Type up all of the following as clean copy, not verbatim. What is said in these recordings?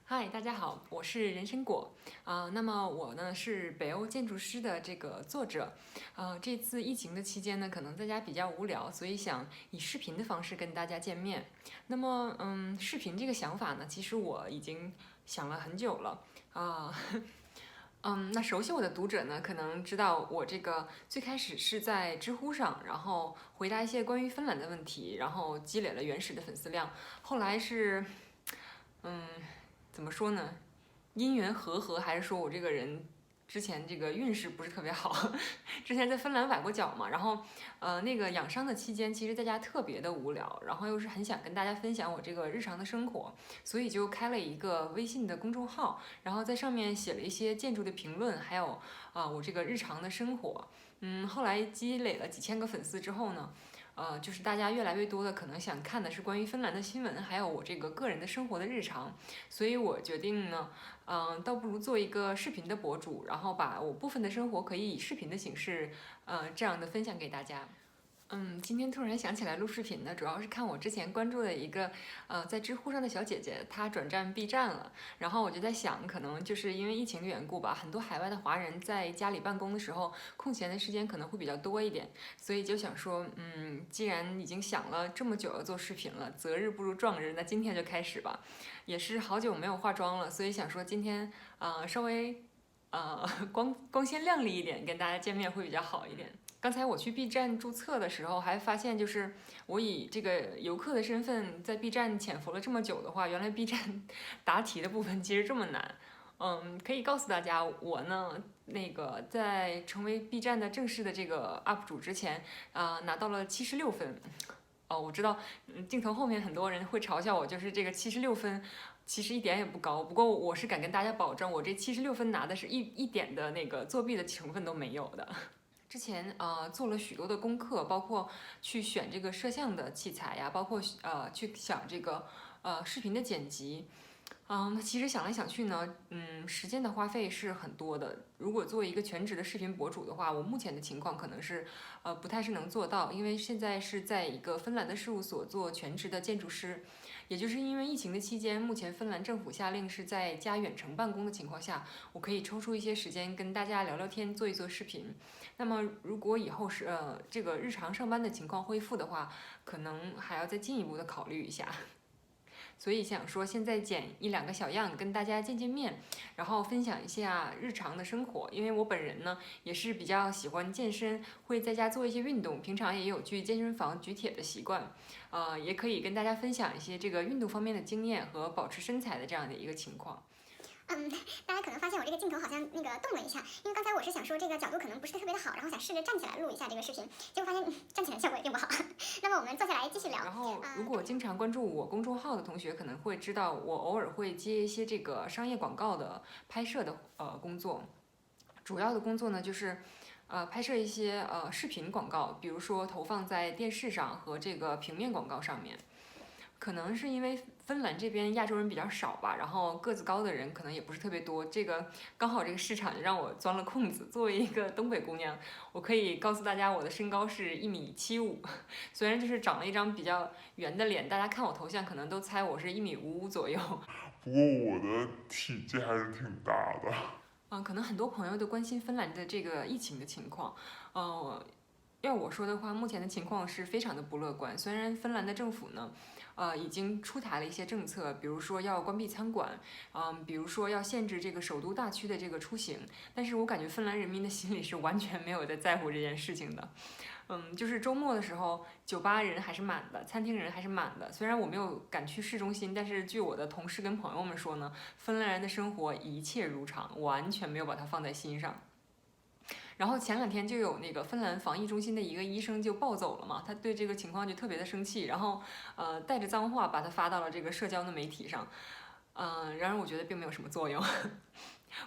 嗨，大家好，我是人参果那么我呢是北欧建筑师的这个作者。这次疫情的期间呢，可能在家比较无聊，所以想以视频的方式跟大家见面。那么，视频这个想法呢，其实我已经想了很久了啊。那熟悉我的读者呢，可能知道我这个最开始是在知乎上，然后回答一些关于芬兰的问题，然后积累了原始的粉丝量。后来是，嗯，怎么说呢？因缘和合，还是说我这个人之前这个运势不是特别好？之前在芬兰崴过脚嘛，然后那个养伤的期间，其实在家特别的无聊，然后又是很想跟大家分享我这个日常的生活，所以就开了一个微信的公众号，然后在上面写了一些建筑的评论，还有我这个日常的生活。后来积累了几千个粉丝之后呢，就是大家越来越多的可能想看的是关于芬兰的新闻，还有我这个个人的生活的日常，所以我决定呢，倒不如做一个视频的博主，然后把我部分的生活可以以视频的形式，这样的分享给大家。今天突然想起来录视频呢，主要是看我之前关注的一个，在知乎上的小姐姐，她转战 B 站了。然后我就在想，可能就是因为疫情的缘故吧，很多海外的华人在家里办公的时候，空闲的时间可能会比较多一点，所以就想说，既然已经想了这么久要做视频了，择日不如撞日，那今天就开始吧。也是好久没有化妆了，所以想说今天，稍微，光鲜亮丽一点，跟大家见面会比较好一点。刚才我去 B 站注册的时候，还发现就是我以这个游客的身份在 B 站潜伏了这么久的话，原来 B 站答题的部分其实这么难。可以告诉大家，我呢那个在成为 B 站的正式的这个 UP 主之前，拿到了76分。哦，我知道，镜头后面很多人会嘲笑我，就是这个76分，其实一点也不高。不过我是敢跟大家保证，我这76分拿的是一点的那个作弊的成分都没有的。之前做了许多的功课，包括去选这个摄像的器材呀，包括去想这个视频的剪辑。那其实想来想去呢，时间的花费是很多的。如果作为一个全职的视频博主的话，我目前的情况可能是，不太是能做到，因为现在是在一个芬兰的事务所做全职的建筑师，也就是因为疫情的期间，目前芬兰政府下令是在家远程办公的情况下，我可以抽出一些时间跟大家聊聊天，做一做视频。那么如果以后是这个日常上班的情况恢复的话，可能还要再进一步的考虑一下。所以想说，现在剪一两个小样，跟大家见见面，然后分享一下日常的生活。因为我本人呢，也是比较喜欢健身，会在家做一些运动，平常也有去健身房举铁的习惯。也可以跟大家分享一些这个运动方面的经验和保持身材的这样的一个情况。大家可能发现我这个镜头好像那个动了一下，因为刚才我是想说这个角度可能不是特别的好，然后想试着站起来录一下这个视频，结果发现站起来效果也并不好。那么我们坐下来继续聊。然后，如果经常关注我公众号的同学可能会知道，我偶尔会接一些这个商业广告的拍摄的工作，主要的工作呢就是拍摄一些视频广告，比如说投放在电视上和这个平面广告上面。可能是因为芬兰这边亚洲人比较少吧，然后个子高的人可能也不是特别多，这个刚好这个市场就让我钻了空子。作为一个东北姑娘，我可以告诉大家我的身高是1.75米，虽然就是长了一张比较圆的脸，大家看我头像可能都猜我是1.55米左右。不过我的体积还是挺大的。可能很多朋友都关心芬兰的这个疫情的情况，要我说的话，目前的情况是非常的不乐观。虽然芬兰的政府呢，已经出台了一些政策，比如说要关闭餐馆，比如说要限制这个首都大区的这个出行，但是我感觉芬兰人民的心里是完全没有在乎这件事情的。就是周末的时候，酒吧人还是满的，餐厅人还是满的。虽然我没有赶去市中心，但是据我的同事跟朋友们说呢，芬兰人的生活一切如常，完全没有把它放在心上。然后前两天就有那个芬兰防疫中心的一个医生就暴走了嘛，他对这个情况就特别的生气，然后带着脏话把它发到了这个社交的媒体上，然而我觉得并没有什么作用。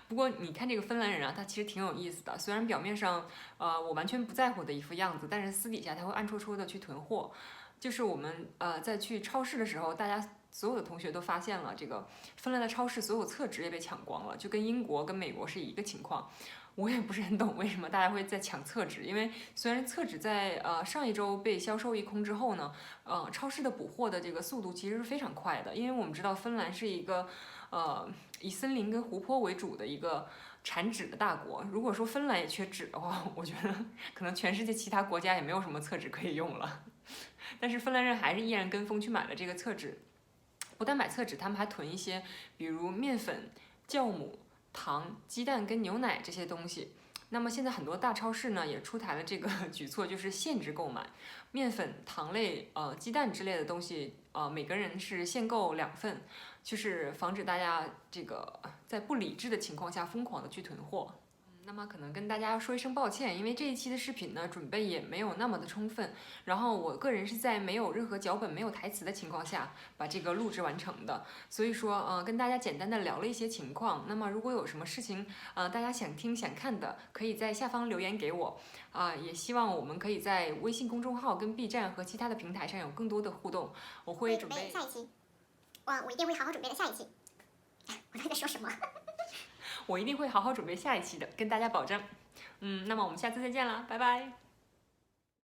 不过你看这个芬兰人啊，他其实挺有意思的，虽然表面上我完全不在乎的一副样子，但是私底下他会暗戳戳的去囤货。就是我们在去超市的时候，大家所有的同学都发现了，这个芬兰的超市所有厕纸也被抢光了，就跟英国跟美国是一个情况。我也不是很懂为什么大家会在抢厕纸，因为虽然厕纸在上一周被销售一空之后呢，超市的补货的这个速度其实是非常快的，因为我们知道芬兰是一个以森林跟湖泊为主的一个产纸的大国。如果说芬兰也缺纸的话，我觉得可能全世界其他国家也没有什么厕纸可以用了。但是芬兰人还是依然跟风去买了这个厕纸。不但买厕纸，他们还囤一些，比如面粉、酵母、糖、鸡蛋跟牛奶这些东西。那么现在很多大超市呢也出台了这个举措，就是限制购买面粉、糖类、鸡蛋之类的东西，每个人是限购2份，就是防止大家这个在不理智的情况下疯狂的去囤货。那么可能跟大家说一声抱歉，因为这一期的视频呢准备也没有那么的充分，然后我个人是在没有任何脚本、没有台词的情况下把这个录制完成的，所以说跟大家简单的聊了一些情况。那么如果有什么事情大家想听想看的，可以在下方留言给我也希望我们可以在微信公众号跟 B 站和其他的平台上有更多的互动。我会准备下一期，我一定会好好准备的下一期。我到底在说什么？我一定会好好准备下一期的，跟大家保证。那么我们下次再见了，拜拜。